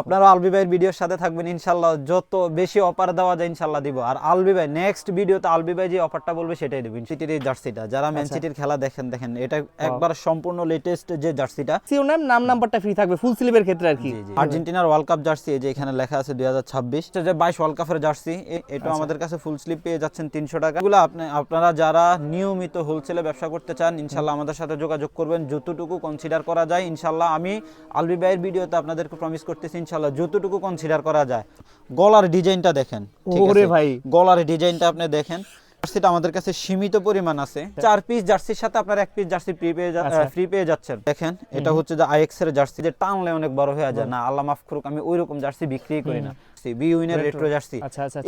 আপনারা আলবি ভাইয়ের ভিডিওর সাথে থাকবেন ইনশাআল্লাহ, যত বেশি অফার দেওয়া যায় ইনশাআল্লাহ দিব। আর আলবি ভাই নেক্সট ভিডিওতে আলবি ভাই যে অফারটা বলবে সেটাই দেবেন। সিটির এই জার্সিটা যারা ম্যান সিটির খেলা দেখেন এটা একবার সম্পূর্ণ লেটেস্ট যে জার্সিটা, শিরোনাম নাম্বারটা ফ্রি থাকবে ফুল স্লিভের ক্ষেত্রে আর কি। আর্জেন্টিনার ওয়ার্ল্ড কাপ জার্সি, এই যে এখানে লেখা আছে 2026 যে 22 ওয়ার্ল্ড কাপের জার্সি, এটা আমাদের কাছে ফুল স্লিভ পেয়ে যাচ্ছেন 300 টাকা। এগুলো আপনারা যারা নিয়মিত হোলসেলে ব্যবসা করতে চান ইনশাআল্লাহ আমাদের সাথে যোগাযোগ করবেন, যতটুকু কনসিডার করা যায় ইনশাআল্লাহ। আমি আলবি ভাইয়ের ভিডিওতে আপনাদেরকে প্রমিস করতেছি ইনশাআল্লাহ যতটুকু কনসিডার করা যায়। গলার ডিজাইনটা দেখেন, ঠিক আছে ভাই গলার ডিজাইনটা আপনি দেখেন। জার্সিটা আমাদের কাছে সীমিত পরিমাণ আছে, 4 পিস জার্সির সাথে আপনার 1 পিস জার্সি ফ্রি পেয়ে যাচ্ছেন। দেখেন এটা হচ্ছে যে আইএক্স এর জার্সি, যে টানলে অনেক বড় হয়ে যায় না, আল্লাহ মাফ করুক, আমি ওইরকম জার্সি বিক্রি করি না। বি উইনার রেট্রো জার্সি,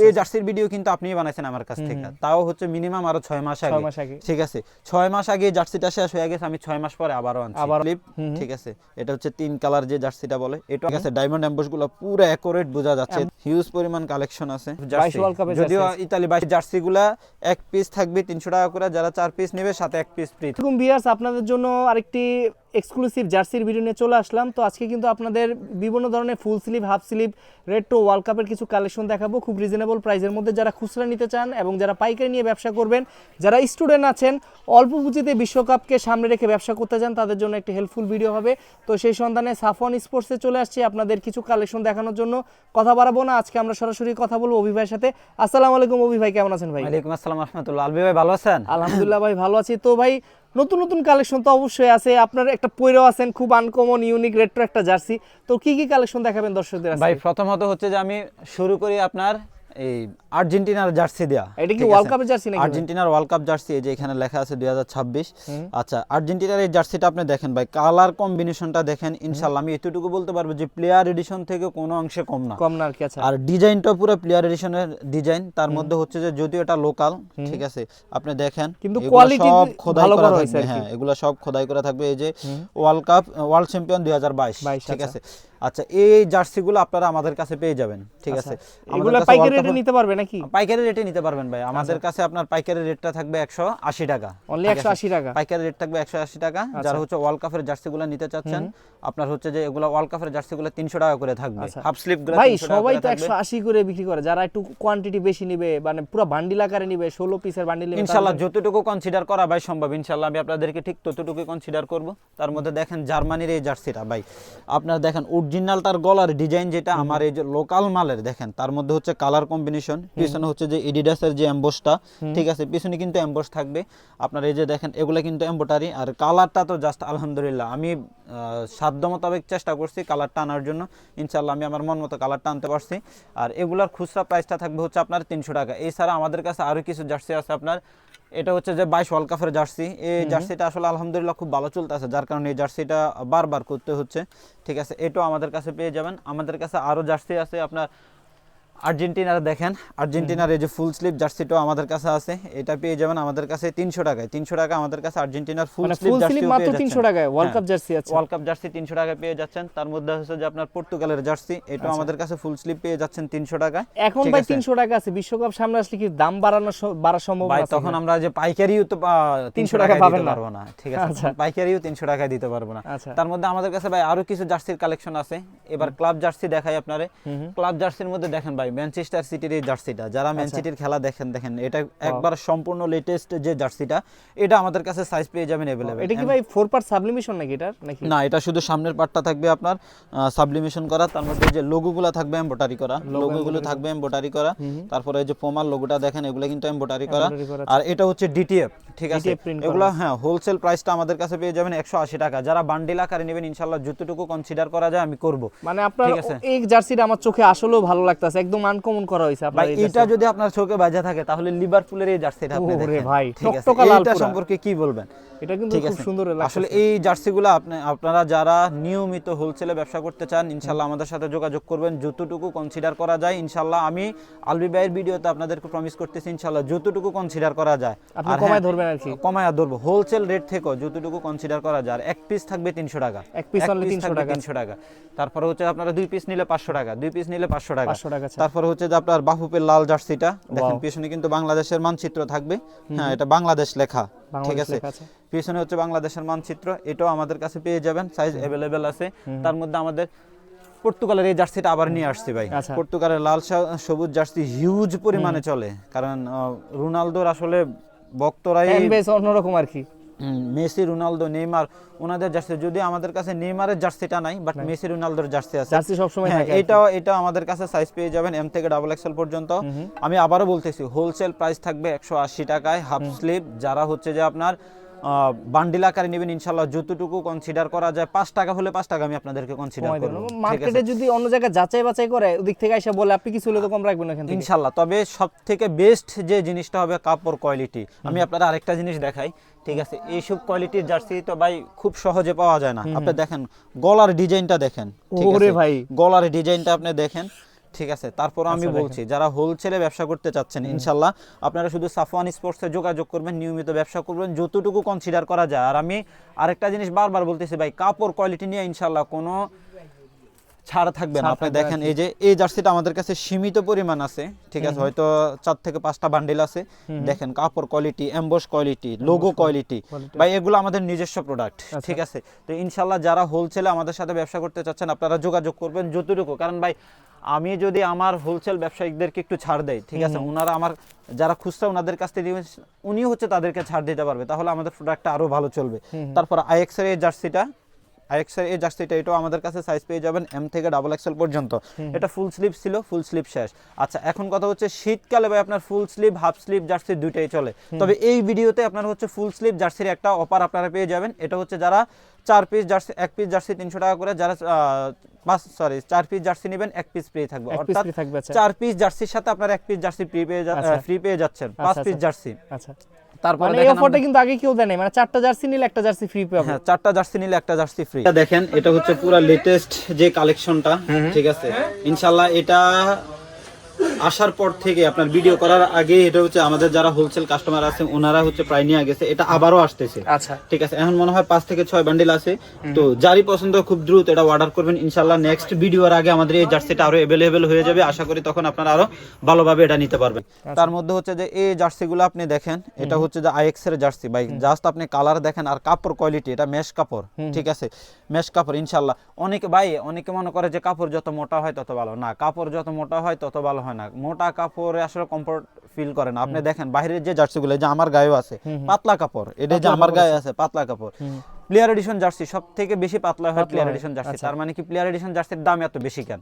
এই জার্সির ভিডিও কিন্তু আপনিই বানাইছেন আমার কাছ থেকে, তাও হচ্ছে মিনিমাম আরো 6 মাস আগে, ঠিক আছে 6 মাস আগে জার্সিটা শেষ হয়ে গেছে, আমি 6 মাস পরে আবারও আনছি ক্লিপ, ঠিক আছে। এটা হচ্ছে 3 কালার যে জার্সিটা বলে, এটা ঠিক আছে। ডায়মন্ড এমবস গুলো পুরো অ্যাকুরেট বোঝা যাচ্ছে, হিউজ পরিমাণ কালেকশন আছে। যদিও ইতালি 22 জার্সি গুলা 1 পিস থাকবে 300 টাকা করে, যারা 4 পিস নেবে সাথে 1 পিস ফ্রি। এরকম ভিউয়ার্স আপনাদের জন্য আরেকটি এক্সক্লুসিভ জার্সির ভিডিও নিয়ে চলে আসলাম। তো আজকে কিন্তু আপনাদের বিভিন্ন ধরনের full sleeve, half sleeve, retro world কাপের কিছু কালেকশন দেখাবো খুব রিজনেবল প্রাইসের মধ্যে। যারা খুচরা নিতে চান এবং যারা পাইকারি নিয়ে ব্যবসা করবেন, যারা স্টুডেন্ট আছেন অল্প পুঁজিতে বিশ্বকাপকে সামনে রেখে ব্যবসা করতে চান, তাদের জন্য একটি হেল্পফুল ভিডিও হবে। তো সেই সন্ধানে সাফওয়ান স্পোর্টসে চলে আসছি আপনাদের কিছু কালেকশন দেখানোর জন্য। কথা বাড়াবো না, আজকে আমরা সরাসরি কথা বলবো অভি ভাইয়ের সাথে। আসসালামু আলাইকুম অভি ভাই, কেমন আছেন ভাই? ওয়ালাইকুম আসসালাম রাহমাতুল্লাহ। আলবি ভাই ভালো আছেন? আলহামদুলিল্লাহ ভাই ভালো আছি। তো ভাই নতুন নতুন কালেকশন তো অবশ্যই আছে, আপনার একটা পয়রাও আছেন খুব আনকমন ইউনিক রেট্রো একটা জার্সি, তো কি কি কালেকশন দেখাবেন দর্শকদের? ভাই প্রথমত হচ্ছে যে আমি শুরু করি আপনার এই আর্জেন্টিনার জার্সি দেয়া। এটা কি ওয়ার্ল্ড কাপের জার্সি নাকি? আর্জেন্টিনার ওয়ার্ল্ড কাপ জার্সি, এই যে এখানে লেখা আছে 2026। আচ্ছা, আর্জেন্টিনার এই জার্সিটা আপনি দেখেন ভাই, কালার কম্বিনেশনটা দেখেন, ইনশাআল্লাহ আমি এতটুকু বলতে পারবো যে প্লেয়ার এডিশন থেকে কোনো অংশে কম না আর কি। আচ্ছা, আর ডিজাইনটা পুরো প্লেয়ার এডিশনের ডিজাইন, তার মধ্যে হচ্ছে যে যদিও এটা লোকাল, ঠিক আছে আপনি দেখেন কিন্তু কোয়ালিটি সব খোদাই ভালো করা হয়েছে। থাকবে, হ্যাঁ এগুলো সব খোদাই করা থাকবে। এই যে ওয়ার্ল্ড কাপ ওয়ার্ল্ড চ্যাম্পিয়ন 2022, ঠিক আছে। আচ্ছা, এই জার্সিগুলো আপনারা আমাদের কাছে পেয়ে যাবেন, ঠিক আছে। এগুলো পাইকারি রেটে নিতে পারবে নাকি? পাইকারি রেটে নিতে পারবেন ভাই, আমাদের কাছে আপনার পাইকারি রেটটা থাকবে 180 টাকা, অনলি 180 টাকা পাইকারি রেট থাকবে 180 টাকা। যারা হচ্ছে ওয়ার্ল্ড কাপের জার্সিগুলো নিতে চাচ্ছেন, আপনার হচ্ছে যে এগুলো ওয়ার্ল্ড কাপের জার্সিগুলো 300 টাকা করে থাকবে, হাফ স্লিভগুলো 300 টাকা। ভাই সবাই তো 180 করে বিক্রি করে, যারা একটু কোয়ান্টিটি বেশি নেবে মানে পুরো বান্ডিল আকারে নেবে, 16 পিসের বান্ডিল নেবে, ইনশাআল্লাহ যতটুকু কনসিডার করা ভাই সম্ভব ইনশাআল্লাহ আমি আপনাদেরকে ঠিক ততটুকু কনসিডার করব। তার মধ্যে দেখেন জার্মানির এই জার্সিটা ভাই, আপনারা দেখেন অরিজিনালটার গলার ডিজাইন যেটা আমার এই যে লোকাল মালের, দেখেন তার মধ্যে হচ্ছে কালার কম্বিনেশন, পিছনে হচ্ছে যে এডিডাসের যে এমবসটা, ঠিক আছে পিছনে কিন্তু এমবস থাকবে আপনার। এই যে দেখেন এগুলা কিন্তু এমব্রয়ডারি, আর কালারটা তো জাস্ট আলহামদুলিল্লাহ আমি সাধ্য মোতাবেক চেষ্টা করছি কালারটা আনার জন্য, ইনশাআল্লাহ আমি আমার মন মতো কালারটা আনতে পারছি। আর এগুলার খুচরা প্রাইসটা থাকবে হচ্ছে আপনার 300 টাকা। এছাড়া আমাদের কাছে আরো কিছু জার্সি আছে আপনার, এটা হচ্ছে যে 22 ওয়ার্ল্ড কাপের জার্সি, এই জার্সিটা আসলে আলহামদুলিল্লাহ খুব ভালো চলতেছে, যার কারণে এই জার্সিটা বারবার করতে হচ্ছে, ঠিক আছে। এটাও আমাদের কাছে পেয়ে যাবেন। আমাদের কাছে আরো জার্সি আছে আপনার আর্জেন্টিনার, দেখেন আর্জেন্টিনার এই যে ফুল স্লিভ জার্সিটাও আমাদের কাছে আছে, এটা পেয়ে যাবেন আমাদের কাছে 300 টাকায়। 300 টাকা আমাদের কাছে আর্জেন্টিনার ফুল স্লিভ জার্সি মাত্র 300 টাকায় ওয়ার্ল্ড কাপ জার্সি আছে, ওয়ার্ল্ড কাপ জার্সি 300 টাকায় পেয়ে যাচ্ছেন। তার মধ্যে হচ্ছে যে আপনার পর্তুগালের জার্সি, এটাও আমাদের কাছে ফুল স্লিভ পেয়ে যাচ্ছেন 300 টাকায়। এখন ভাই 300 টাকা আছে, বিশ্বকাপ সামনে আসলে কি দাম বাড়া সম্ভব ভাই? তখন আমরা যে পাইকারিও তো 300 টাকা পাবেন পারবো না, ঠিক আছে পাইকারিও 300 টাকায় দিতে পারবো না। তার মধ্যে আমাদের কাছে ভাই আরো কিছু জার্সির কালেকশন আছে। এবার ক্লাব জার্সি দেখাই আপনারে। ক্লাব জার্সির মধ্যে দেখেন ভাই ম্যানচেস্টার সিটি এই জার্সিটা, যারা ম্যান সিটির খেলা দেখেন এটা একবার সম্পূর্ণ লেটেস্ট যে জার্সিটা, এটা আমাদের কাছে সাইজ পেয়ে যাবেন अवेलेबल। এটা কি ভাই 4 পার্ট সাবলিমেশন নাকি এটা নাকি? না, এটা শুধু সামনের পার্টটা থাকবে আপনার সাবলিমেশন করা, তার মধ্যে যে লোগোগুলো থাকবে এমব্রয়ডারি করা, লোগোগুলো থাকবে এমব্রয়ডারি করা। তারপরে এই যে পোমার লোগোটা দেখেন, এগুলো কিন্তু এমব্রয়ডারি করা। আর এটা হচ্ছে ডিটিএফ, ঠিক আছে। এগুলো হ্যাঁ হোলসেল প্রাইসটা আমাদের কাছে পেয়ে যাবেন 180 টাকা। যারা বান্ডিল আকারে নেবেন ইনশাআল্লাহ যতটুকু কনসিডার করা যায় আমি করব। মানে আপনার এই জার্সিটা আমার চোখে আসলেও ভালো লাগতেছে, একদম আনকমন করা হইছে আপনার। এটা যদি আপনার চোখে বাজা থাকে তাহলে লিভারপুলের এই জার্সিটা আপনি দেখেন, ওরে ভাই টকটকা লাল, এটা সম্পর্কে কি বলবেন? এটা কিন্তু খুব সুন্দর লাগছে। আসলে এই জার্সিগুলো আপনারা যারা নিয়মিত হোলসেলে ব্যবসা করতে চান ইনশাআল্লাহ আমাদের সাথে যোগাযোগ করবেন, যতটুকু কনসিডার করা যায় ইনশাআল্লাহ আমি আলবি ভাইয়ের ভিডিওতে আপনাদেরকে প্রমিস করতেছি ইনশাআল্লাহ যতটুকু কনসিডার করা যায় আপনি কমায় ধরবেন আর কি, কমায় ধরব হোলসেল রেট থেকে যতটুকু কনসিডার করা যায়। আর এক পিস থাকবে 300 টাকা, এক পিস অনলি 300 টাকা। তারপরে হচ্ছে আপনারা 2 পিস নিলে 500 টাকা, 2 পিস নিলে 500 টাকা। তারপরে হচ্ছে যে আপনার বাফুপের লাল জার্সিটা দেখেন, পিছনে কিন্তু বাংলাদেশের মানচিত্র থাকবে, হ্যাঁ এটা বাংলাদেশ লেখা, ঠিক আছে পিছনে হচ্ছে বাংলাদেশের মানচিত্র, এটাও আমাদের কাছে পেয়ে যাবেন, সাইজ अवेलेबल আছে। তার মধ্যে আমাদের পর্তুগালের এই জার্সিটা আবার নিয়ে আসছি ভাই। আচ্ছা। পর্তুগালের লাল সবুজ জার্সি হিউজ পরিমাণে চলে, কারণ রোনালদোর আসলে ভক্তরাই ফ্যান বেস অন্যরকম আর কি। মেসি, রোনালদো, নেইমার ওনাদের জার্সি, যদি আমাদের কাছে নেইমারের জার্সিটা নাই, বাট মেসি, রোনালদোর জার্সি আছে। জার্সি সবসময় হ্যাঁ, থাকে আর কি। এটাও আমাদের কাছে সাইজ পেয়ে যাবেন এম থেকে ডাবল এক্সেল পর্যন্ত। আমি আবারও বলতেছি, হোলসেল প্রাইস থাকবে 180 টাকায়। হাফ স্লিভ যারা হচ্ছে যে আপনার বান্ডিল আকারে নেবেন, ইনশাআল্লাহ যতটুকু কনসিডার করা যায়, 5 টাকা হলে 5 টাকা আমি আপনাদেরকে কনসিডার কমাই করব। দেবেন। ঠিক আছে? মার্কেটে যদি অন্য জায়গায় যাচাই বাছাই করে ওদিক থেকে এসে বলে আপনি কিছু হলে তো কম রাখবেন এখান থেকে। ইনশাআল্লাহ। তবে সব থেকে বেস্ট যে জিনিসটা হবে কাপড় কোয়ালিটি। আমি আপনাদের আরেকটা জিনিস দেখাই, ঠিক আছে? এইসব কোয়ালিটির জার্সি তো ভাই খুব সহজে পাওয়া যায় না। আপনি দেখেন গলার ডিজাইনটা দেখেন, ঠিক ওরে আছে? ভাই। গলার ডিজাইনটা আপনি দেখেন, ঠিক আছে? তারপর আমি আচ্ছা, বলছি, যারা হোলসেলে ব্যবসা করতে চাচ্ছেন, ইনশাআল্লাহ আপনারা শুধু সাফওয়ান স্পোর্টসে যোগাযোগ করবেন, নিয়মিত ব্যবসা করবেন, যতটুকু কনসিডার করা যায়। আর আমি আরেকটা জিনিস বারবার বলতেছি ভাই, কাপড় কোয়ালিটি নিয়ে ইনশাআল্লাহ কোনো ছাড় থাকবে না। ছাড় আপনি থাকবে দেখেন আর কি। এই যে এই জার্সিটা আমাদের কাছে সীমিত পরিমাণ আছে, ঠিক আছে? হয়তো 4 থেকে 5টা বান্ডিল আছে। দেখেন কাপড় quality, emboss quality, logo quality, ভাই এগুলো আমাদের নিজস্ব প্রোডাক্ট, ঠিক আছে? তো ইনশাআল্লাহ যারা হোলসেলে আমাদের সাথে ব্যবসা করতে চাচ্ছেন, আপনারা যোগাযোগ করবেন যতটুকু। কারণ ভাই আমি যদি আমার হোলসেল ব্যবসায়িকদেরকে একটু ছাড় দেই, ঠিক আছে, ওনারা আমার যারা খুচরা ওনাদের কাছ থেকে দিবেন, উনিও হচ্ছে তাদেরকে ছাড় দিতে পারবে, তাহলে আমাদের প্রোডাক্টটা আরো ভালো চলবে। তারপর আইএক্স এর এই জার্সিটা, আইএক্সের এই জার্সিটা, এটাও আমাদের কাছে সাইজ পেয়ে যাবেন এম থেকে ডাবল এক্সেল পর্যন্ত। এটা ফুল স্লিভ ছিল, ফুল স্লিভ শেষ। আচ্ছা, এখন কথা হচ্ছে শীতকালে ভাই আপনার full sleeve, half sleeve jersey দুইটাই চলে। তবে এই ভিডিওতে আপনার হচ্ছে ফুল স্লিভ জার্সির একটা অফার আপনারা পেয়ে যাবেন। এটা হচ্ছে যারা 4 পিস জার্সি, 1 পিস জার্সি 300 টাকা করে, যারা 4 পিস জার্সি নেবেন 1 পিস ফ্রি থাকবে। এক পিস অর্থাৎ ফ্রি থাকবে। আচ্ছা 4 পিস জার্সির সাথে আপনার 1 পিস জার্সি ফ্রি পেয়ে যাচ্ছেন, 5 পিস জার্সি। আচ্ছা, তারপরে মানে এই অফারটা কিন্তু আগে কেউ দেয় নাই, মানে 4টা জার্সি নিলে একটা জার্সি ফ্রি পাবে। হ্যাঁ, 4টা জার্সি নিলে একটা জার্সি ফ্রি। দেখেন এটা হচ্ছে পুরো লেটেস্ট যে কালেকশনটা, ঠিক আছে? ইনশাআল্লাহ এটা আসার পর থেকে আপনার ভিডিও করার আগে এটা হচ্ছে আমাদের যারা হোলসেল কাস্টমার আছে ওনারা হচ্ছে প্রায় নিয়ে গেছে, এটা আবারও আসতেছে। আচ্ছা, ঠিক আছে, এখন মনে হয় 5 থেকে 6 বান্ডিল আছে। তো যারই পছন্দ খুব দ্রুত এটা অর্ডার করবেন, ইনশাআল্লাহ নেক্সট ভিডিওর আগে আমাদের এই জার্সিটা আরো अवेलेबल হয়ে যাবে। আশা করি তখন আপনারা আরো ভালোভাবে এটা নিতে পারবেন। তার মধ্যে হচ্ছে যে এই জার্সিগুলো আপনি দেখেন, এটা হচ্ছে যে আইএক্স এর জার্সি ভাই, জাস্ট আপনি কালার দেখেন আর কাপড় কোয়ালিটি, এটা মেশ কাপড়, ঠিক আছে? মেশ কাপড় ইনশাআল্লাহ। অনেকে মনে করে যে কাপড় যত মোটা হয় তত ভালো না, কাপড় যত মোটা হয় তত ভালো হয় না। মোটা কাপড়ে আসলে কমফোর্ট ফিল করে না। আপনি দেখেন বাইরের যে জার্সিগুলো, যে আমার গায়েও আছে পাতলা কাপড়, এটা যে আমার গায়ে আছে পাতলা কাপড়। প্লেয়ার এডিশন জার্সি সব থেকে বেশি পাতলা হয় প্লেয়ার এডিশন জার্সি। তার মানে কি প্লেয়ার এডিশন জার্সির দাম এত বেশি কেন?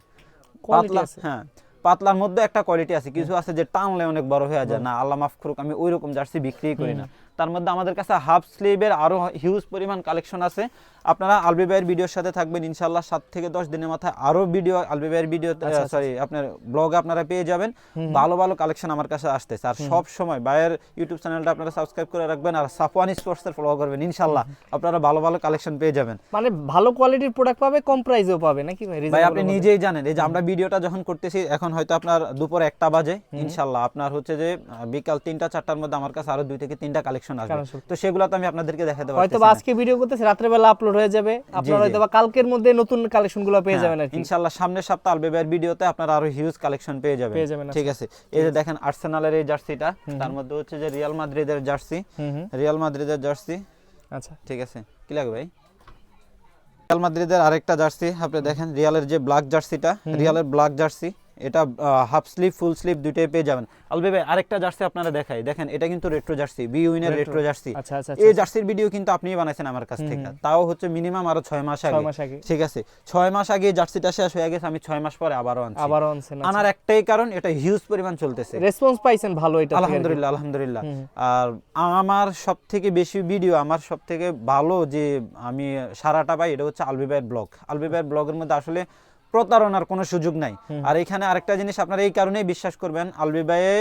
পাতলা, হ্যাঁ, পাতলার মধ্যে একটা কোয়ালিটি আছে, কিছু আছে যে টানলে অনেক বড় হয়ে যায়। না, আল্লাহ মাফ করুক, আমি ওই রকম জার্সি বিক্রি করি না। তার মধ্যে আমাদের কাছে হাফ স্লিভের আরো হিউজ পরিমাণ কালেকশন আছে। আপনারা আলবি ভাইয়ের ভিডিওর সাথে থাকবেন ইনশাআল্লাহ, 7 থেকে 10 দিনের মাথায় আরো ভিডিও আলবি ভাইয়ের ভিডিও, সরি আপনার ব্লগে আপনারা পেয়ে যাবেন। ভালো ভালো কালেকশন আমার কাছে আসতেছে। আর সব সময় ভাইয়ের ইউটিউব চ্যানেলটা আপনারা সাবস্ক্রাইব করে রাখবেন আর সাফওয়ান স্পোর্টসের ফলো করবেন, ইনশাআল্লাহ আপনারা ভালো ভালো কালেকশন পেয়ে যাবেন। মানে ভালো কোয়ালিটির প্রোডাক্ট পাবে, কম প্রাইসেও পাবে নাকি ভাই? ভাই আপনি নিজেই জানেন, এই যে আমরা ভিডিওটা যখন করতেছি এখন হয়তো আপনার দুপুর 1টা বাজে, ইনশাআল্লাহ আপনার হচ্ছে যে বিকাল 3টা 4টার মধ্যে আমার কাছে আরো 2 থেকে 3টা কালেকশন আসবে। তো সেগুলো তো আমি আপনাদেরকে দেখাতে পারতেছি। হয়তো আজকে ভিডিও করতেছি, রাতের বেলা আপলোড হয়ে যাবে, আপনারা হয়তো কালকের মধ্যে নতুন কালেকশনগুলো পেয়ে যাবেন আর কি। ইনশাআল্লাহ সামনের সপ্তাহে আলবি ভাইয়ের ভিডিওতে আপনারা আরো হিউজ কালেকশন পেয়ে যাবেন। ঠিক আছে, এই যে দেখেন আর্সেনালের এই জার্সিটা, তার মধ্যে হচ্ছে যে রিয়াল মাদ্রিদের জার্সি, আচ্ছা, ঠিক আছে, কি লাগবে ভাই? রিয়াল মাদ্রিদের আরেকটা জার্সি আপনি দেখেন, রিয়ালের যে ব্ল্যাক জার্সিটা, রিয়ালের ব্ল্যাক জার্সি, এটা হাফ স্লিভ ফুল স্লিভ দুইটাই পেয়ে যাবেন। আলবি ভাই আরেকটা জার্সি আপনারা দেখাই, দেখেন এটা কিন্তু রেট্রো জার্সি, বি উইনের রেট্রো জার্সি। এই জার্সির ভিডিও কিন্তু আপনিই বানাইছেন আমার কাছ থেকে, তাও হচ্ছে মিনিমাম আরো 6 মাস আগে। ঠিক আছে, 6 মাস আগে জার্সিটা শেষ হয়ে গেছে, আমি 6 মাস পরে আবারও আনছি। আনার একটাই কারণ, এটা হিউজ পরিমাণ চলতেছে, রেসপন্স পাইছেন ভালো এটা, আলহামদুলিল্লাহ। আর আমার সবথেকে বেশি ভিডিও, আমার সবথেকে ভালো যে আমি সারাটা পাই, এটা হচ্ছে আলবি ভাইয়ের ব্লগ। আলবি ভাইয়ের ব্লগের মধ্যে আসলে প্রতারণার কোনো সুযোগ নাই। আর এখানে আরেকটা জিনিস আপনারা এই কারণেই বিশ্বাস করবেন, আলবি ভাইয়ে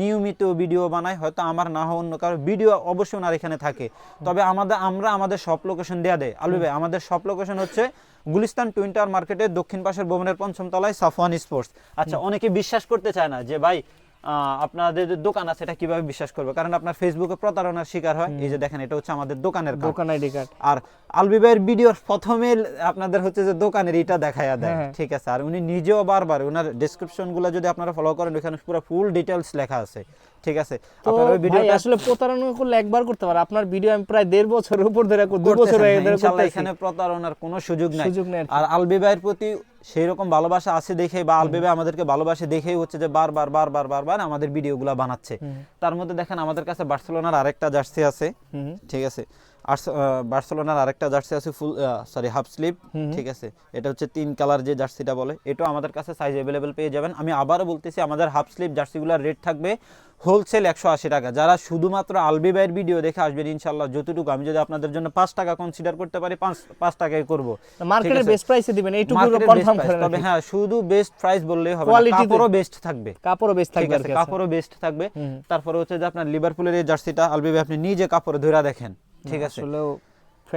নিয়মিত ভিডিও বানায়, হয়তো আমার না হয় অন্য কারো ভিডিও অবশ্যই ওনার এখানে থাকে। তবে আমাদের সব লোকেশন দেয়া দেয় আলবি ভাই। আমাদের সব লোকেশন হচ্ছে গুলিস্তান টুইন টাওয়ার মার্কেটের দক্ষিণ পাশের ভবনের 5ম তলায় সাফওয়ান স্পোর্টস। আচ্ছা, অনেকে বিশ্বাস করতে চায় না যে ভাই আপনাদের দোকান আছে, এটা কিভাবে বিশ্বাস করবে, কারণ আপনার ফেসবুকে প্রতারণার শিকার হয়। এই যে দেখেন, এটা হচ্ছে আমাদের দোকানের দোকান আইডি কার্ড। আর আলবি ভাইয়ের ভিডিওর প্রথমে আপনাদের হচ্ছে যে দোকানের এটা দেখায়া দেয়, ঠিক আছে। আর উনি নিজেও বারবার ওনার ডেসক্রিপশন গুলো যদি আপনারা ফলো করেন, ওখানে পুরো ফুল ডিটেইলস লেখা আছে, ঠিক আছে। আপনারা ওই ভিডিওটা আসলে প্রতারণা করলে একবার করতে পারে, আপনার ভিডিও আমি প্রায় 1.5 বছরের উপর ধরে 2 বছর হয়ে গেছে, ইনশাআল্লাহ এখানে প্রতারণার কোনো সুযোগ নাই। আর আলবি ভাইয়ের প্রতি সেই রকম ভালোবাসা আছে দেখেই বা আলবেবে আমাদেরকে ভালোবাসে দেখেই হচ্ছে যে বারবার আমাদের ভিডিওগুলো বানাচ্ছে। তার মধ্যে দেখেন আমাদের কাছে বার্সেলোনার আরেকটা জার্সি আছে, ঠিক আছে, বার্সেলোনার আরেকটা জার্সি আছে ফুল হাফ স্লিভ, ঠিক আছে, এটা হচ্ছে 3 কালার যে জার্সিটা বলে, এটাও আমাদের কাছে সাইজ অ্যাভেলেবেল পেয়ে যাবেন। আমি আবারও বলতেছি আমাদের হাফ স্লিভ জার্সিগুলোর রেট থাকবে হোলসেল 180 টাকা। যারা শুধুমাত্র আলবি ভাইয়ের ভিডিও দেখে আসবেন ইনশাআল্লাহ যতটুকু আমি যদি আপনাদের জন্য 5 টাকা কনসিডার করতে পারি 5 টাকায় করব। মার্কেটের বেস্ট প্রাইসে দিবেন এইটুকু কনফার্ম করেন। তবে হ্যাঁ শুধু বেস্ট প্রাইস বললেই হবে না, কাপড়ও বেস্ট থাকবে, কাপড়ও বেস্ট থাকবে, ঠিক আছে, কাপড়ও বেস্ট থাকবে। তারপরে হচ্ছে যে আপনার লিভারপুলের এই জার্সিটা আলবি ভাই আপনি নিজে কাপড়ে ধরে দেখেন, ঠিক আছে,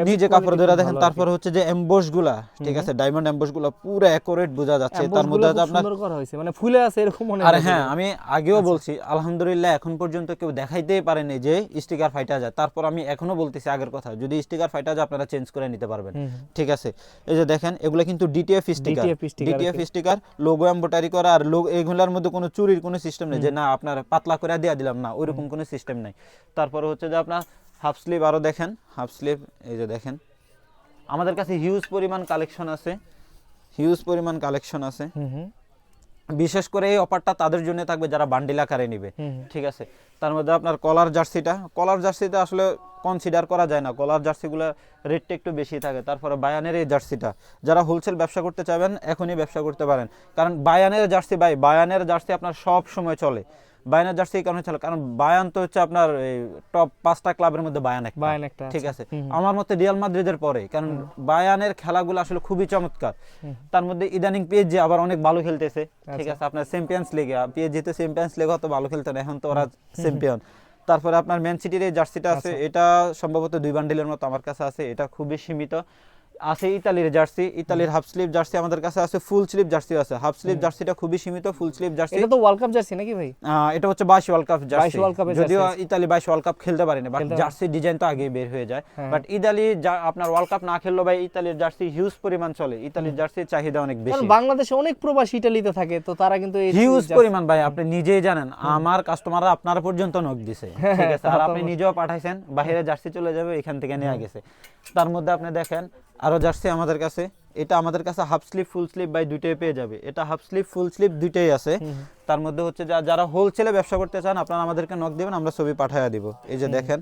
নিজে কাপড় ধরে দেখেন। তারপর হচ্ছে যে এমবস গুলা, ঠিক আছে, ডায়মন্ড এমবস গুলা পুরো অ্যাকুরেট বোঝা যাচ্ছে। তার মধ্যে আপনার সুন্দর করা হয়েছে, মানে ফুলে আছে এরকম মনে হয়। আর হ্যাঁ আমি আগেও বলছি আলহামদুলিল্লাহ এখন পর্যন্ত কেউ দেখাইতেই পারেনি যে স্টিকার ফাইটা যায়। তারপর আমি এখনো বলতেছি আগের কথা, যদি স্টিকার ফাইটা যায় আপনারা চেঞ্জ করে নিতে পারবেন, ঠিক আছে। এই যে দেখেন এগুলা কিন্তু ডিটিএফ স্টিকার, লোগো এমব্রয়ডারি করা, আর এগুলার মধ্যে কোনো চুরির কোনো সিস্টেম নেই যে না আপনার পাতলা করে দিয়ে দিলাম, না ওইরকম কোনো সিস্টেম নাই। তারপর হচ্ছে যে আপনার হাফ স্লিভ আরো দেখেন, হাফ স্লিভ এই যে দেখেন আমাদের কাছে হিউজ পরিমাণ কালেকশন আছে। বিশেষ করে এই অফারটা তাদের জন্য থাকবে যারা বান্ডিল আকারে নেবে, ঠিক আছে। তার মধ্যে আপনার কলার জার্সিটা আসলে কনসিডার করা যায় না, কলার জার্সিগুলো রেটটা একটু বেশি থাকে। তারপরে বায়ানের এই জার্সিটা যারা হোলসেল ব্যবসা করতে চাবেন এখনই ব্যবসা করতে পারেন, কারণ বায়ানের জার্সি আপনার সব সময় চলে। বায়ানের জার্সি এই কারণে চলে কারণ বায়ান তো হচ্ছে আপনার টপ 5টা ক্লাবের মধ্যে বায়ান একটা, ঠিক আছে, আমার মতে রিয়াল মাদ্রিদের পরে, কারণ বায়ানের খেলাগুলো আসলে খুবই চমৎকার। তার মধ্যে ইদানিং পিএসজি আবার অনেক ভালো খেলতেছে, ঠিক আছে, আপনার চ্যাম্পিয়ন্স লিগে পিএসজি তো চ্যাম্পিয়ন্স লিগে অত ভালো খেলতো না, এখন তো ওরা চ্যাম্পিয়ন। তারপরে আপনার ম্যান সিটির এই জার্সিটা আছে, এটা সম্ভবত 2 বান্ডিলের মতো আমার কাছে আছে, এটা খুবই সীমিত আছে। ইতালির জার্সি, ইতালির হাফ স্লিভ জার্সি আমাদের কাছে আছে, ফুল স্লিভ জার্সি আছে। হাফ স্লিভ জার্সিটা খুবই সীমিত, ফুল স্লিভ জার্সি এটা তো ওয়ার্ল্ড কাপ জার্সি নাকি ভাই? এটা হচ্ছে 22 ওয়ার্ল্ড কাপ জার্সি, যদিও ইতালি 22 ওয়ার্ল্ড কাপ খেলতে পারেনি, বাট জার্সি ডিজাইন তো আগেই বের হয়ে যায়। বাট ইতালি আপনার ওয়ার্ল্ড কাপ না খেললো ভাই ইতালির জার্সি হিউজ পরিমাণ চলে, ইতালির জার্সির চাহিদা অনেক বেশি। কারণ বাংলাদেশে অনেক প্রবাসী ইতালিতে থাকে, তো তারা কিন্তু এই হিউজ পরিমাণ ভাই আপনি নিজেই জানেন, আমার কাস্টমাররা আপনার পর্যন্ত নক দিছে, ঠিক আছে, আর আপনি নিজেও পাঠাইছেন, বাইরে জার্সি চলে যাবে এখান থেকে নিয়ে গেছে। তার মধ্যে আপনি দেখেন আরো জার্সি আমাদের কাছে, এটা আমাদের কাছে হাফ স্লিভ ফুল স্লিভ বাই দুইটাই পেয়ে যাবে, এটা হাফ স্লিভ ফুল স্লিভ দুইটাই আছে। তার মধ্যে হচ্ছে যারা হোলসেলে ব্যবসা করতে চান আপনারা আমাদেরকে নক দিবেন, আমরা ছবি পাঠিয়ে দিব। এই যে দেখেন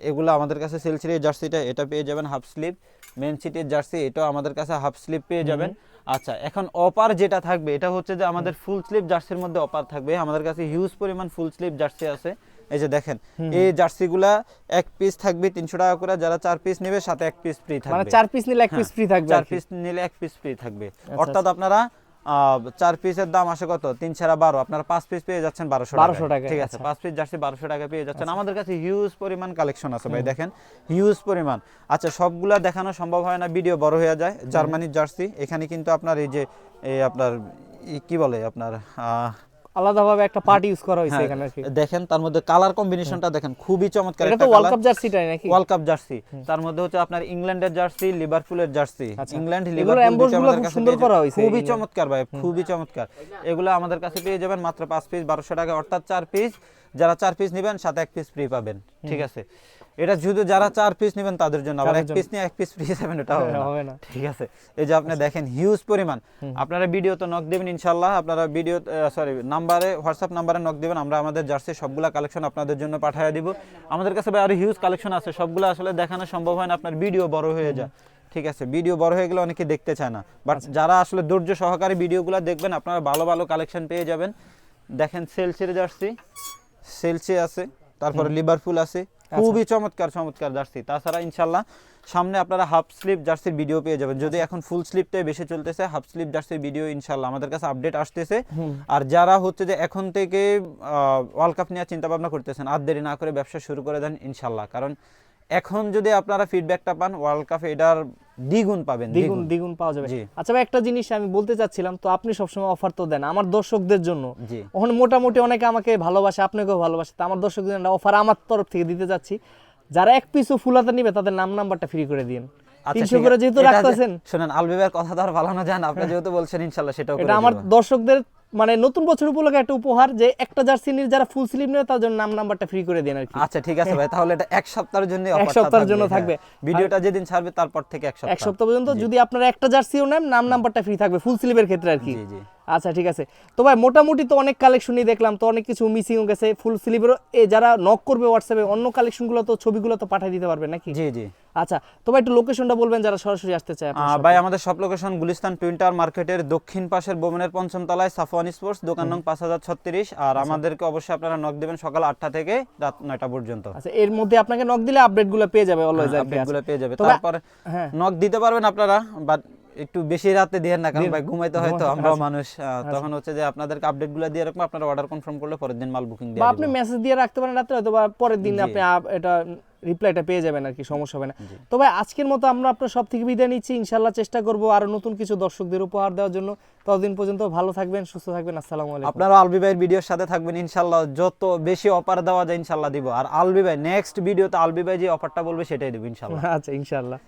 এগুলো আমাদের কাছে সেলসির এই জার্সিটা এটা পেয়ে যাবেন হাফ স্লিভ, মেন সিটির জার্সি এটাও আমাদের কাছে হাফ স্লিভ পেয়ে যাবেন। আচ্ছা এখন অপার যেটা থাকবে এটা হচ্ছে যে আমাদের ফুল স্লিভ জার্সির মধ্যে অপার থাকবে, আমাদের কাছে হিউজ পরিমাণ ফুল স্লিভ জার্সি আছে। এই যে দেখেন এই জার্সিগুলা 1 পিস থাকবে 300 টাকা করে, যারা 4 পিস নেবে সাথে 1 পিস ফ্রি থাকবে, মানে 4 পিস নিলে 1 পিস ফ্রি থাকবে, 4 পিস নিলে 1 পিস ফ্রি থাকবে। অর্থাৎ আপনারা 4 পিসের দাম আসে কত 3 × 12, আপনারা 5 পিস পেয়ে যাচ্ছেন 1200 টাকা, ঠিক আছে, 5 পিস জার্সি 1200 টাকা পেয়ে যাচ্ছেন। আমাদের কাছে হিউজ পরিমাণ কালেকশন আছে ভাই, দেখেন হিউজ পরিমাণ। আচ্ছা সবগুলা দেখানো সম্ভব হয় না, ভিডিও বড় হয়ে যায়। জার্মানির জার্সি এখানে কিন্তু আপনার এই যে আপনার কি বলে আপনার আলাদাভাবে একটা পার্ট ইউজ করা হয়েছে এখানে আর কি। দেখেন তার মধ্যে কালার কম্বিনেশনটা দেখেন খুবই চমৎকার, এটা তো ওয়ার্ল্ড কাপ জার্সিটাই নাকি? ওয়ার্ল্ড কাপ জার্সি, তার মধ্যে হচ্ছে আপনার ইংল্যান্ডের জার্সি, লিভারপুলের জার্সি, ইংল্যান্ড লিভারপুল আমাদের কাছে সুন্দর করা হয়েছে, খুবই চমৎকার ভাই, খুবই চমৎকার। এগুলো আমাদের কাছে পেয়ে যাবেন মাত্র 5 পিস 1200 টাকা, অর্থাৎ 4 পিস, যারা 4 পিস নেবেন সাথে 1 পিস ফ্রি পাবেন, ঠিক আছে। এটা শুধু যারা 4 পিস নেবেন তাদের জন্য, আবার 1 পিস নিয়ে 1 পিস ফ্রি যাবেন এটা হবে না, ঠিক আছে। এই যে আপনি দেখেন হিউজ পরিমাণ, আপনারা ভিডিও তো নক দিবেন ইনশাআল্লাহ, আপনারা ভিডিও নাম্বারে হোয়াটসঅ্যাপ নাম্বারে নক দিবেন, আমরা আমাদের জার্সি সবগুলা কালেকশন আপনাদের জন্য পাঠিয়ে দিব। আমাদের কাছে ভাই আরো হিউজ কালেকশন আছে, সবগুলো আসলে দেখানো সম্ভব হয় না, আপনার ভিডিও বড় হয়ে যায়, ঠিক আছে, ভিডিও বড় হয়ে গেলে অনেকে দেখতে চায় না, বাট যারা আসলে ধৈর্য সহকারে ভিডিওগুলো দেখবেন আপনারা ভালো ভালো কালেকশন পেয়ে যাবেন। দেখেন সেলসির জার্সি, সেলসি আছে, তারপরে লিভারপুল আছে, খুবই চমৎকার জার্সি। তাছাড়া ইনশাআল্লাহ সামনে আপনারা হাফ স্লিভ জার্সির ভিডিও পেয়ে যাবেন, যদি এখন ফুল স্লিভটাই বেশি চলতেছে, হাফ স্লিভ জার্সির ভিডিও ইনশাআল্লাহ আমাদের কাছে আপডেট আসতেছে। আর যারা হচ্ছে যে এখন থেকে ওয়ার্ল্ড কাপ নিয়ে চিন্তা ভাবনা করতেছেন আর দেরি না করে ব্যবসা শুরু করে দেন ইনশাআল্লাহ, কারণ এখন যদি আপনারা ফিডব্যাকটা পান ওয়ার্ল্ড কাপে এটার দ্বিগুণ পাবেন, দ্বিগুণ পাওয়া যাবে। আচ্ছা ভাই একটা জিনিস আমি বলতে চাচ্ছিলাম, তো আপনি সবসময় অফার তো দেন আমার দর্শকদের জন্য, ওখানে মোটামুটি অনেকে আমাকে ভালোবাসে, আপনাকেও ভালোবাসে, তো আমার দর্শকদের অফার আমার তরফ থেকে দিতে যাচ্ছি, যারা 1 পিসও ফুল হাতা নিবে তাদের নাম্বারটা ফ্রি করে দিন। 300 করে যেহেতু রাখতেছেন, শুনেন আলবিবের কথা তো আর ভালো না জান, আপনি যেহেতু বলছেন ইনশাআল্লাহ সেটাও করে এটা আমার দর্শকদের মানে নতুন বছর উপলক্ষে একটা উপহার, যে একটা জার্সি নিয়ে যারা ফুল স্লিভ নেবে তার জন্য নাম্বারটা ফ্রি করে দেন আর কি। আচ্ছা ঠিক আছে ভাই, তাহলে এটা এক সপ্তাহের জন্য এক সপ্তাহের জন্য থাকবে। ভিডিওটা যেদিন ছাড়বে তারপর থেকে এক এক সপ্তাহ পর্যন্ত যদি আপনারা একটা জার্সিও নেন নাম্বারটা ফ্রি থাকবে ফুল স্লিভের ক্ষেত্রে আর কি। জি জি। আচ্ছা ঠিক আছে। তো ভাই মোটামুটি তো অনেক কালেকশনই দেখলাম, তো অনেক কিছু মিসিং গেছে ফুল স্লিভেরও। যারা নক করবে হোয়াটসঅ্যাপে অন্য কালেকশনগুলো তো ছবিগুলো তো পাঠিয়ে দিতে পারবেন নাকি? জি জি। আচ্ছা, তো ভাই একটু লোকেশনটা বলবেন যারা সরাসরি আসতে চায় আপনার ভাই আমাদের সব লোকেশন গুলিস্তান টুইন টাওয়ার মার্কেটের দক্ষিণ পাশের বোমেনের পঞ্চম তলায় সাফওয়ান স্পোর্টস, দোকান নং 5036। আর আমাদেরকে অবশ্যই আপনারা নক দিবেন সকাল 8টা থেকে রাত 9টা পর্যন্ত। আচ্ছা, এর মধ্যে আপনাকে নক দিলে আপডেটগুলো পেয়ে যাবে অলওয়েজ আর কি। আপডেটগুলো পেয়ে যাবে। তবে- তারপরে হ্যাঁ নক দিতে পারবেন আপনারা, বাট একটু বেশি রাতে দিয়েন না, কারণ ভাই ঘুমাইতে হয় তো, আমরাও মানুষ। তখন হচ্ছে যে আপনাদেরকে আপডেটগুলো দিয়ে রাখবো, আপনারা অর্ডার কনফার্ম করলে পরের দিন মাল বুকিং দিয়ে বা দিবেন। আপনি মেসেজ দিয়ে রাখতে পারেন রাত্রে, হয়তো বা পরের দিন আপনি এটা রিপ্লাইটা পেয়ে যাবেন আর কি, সমস্যা হবে না। তো ভাই আজকের মতো আমরা আপনার সব থেকে বিদায় নিচ্ছি, ইনশাআল্লাহ চেষ্টা করব আরো নতুন কিছু দর্শকদের উপহার দেওয়ার জন্য। ততদিন পর্যন্ত ভালো থাকবেন, সুস্থ থাকবেন, আসসালামু আলাইকুম। আপনারা আলবি ভাইয়ের ভিডিওর সাথে থাকবেন ইনশাআল্লাহ, যত বেশি অফার দেওয়া যায় ইনশাআল্লাহ দিব। আর আলবি ভাই নেক্সট ভিডিওতে আলবি ভাই যে অফারটা বলবে সেটাই দেব ইনশাআল্লাহ। আচ্ছা ইনশাআল্লাহ।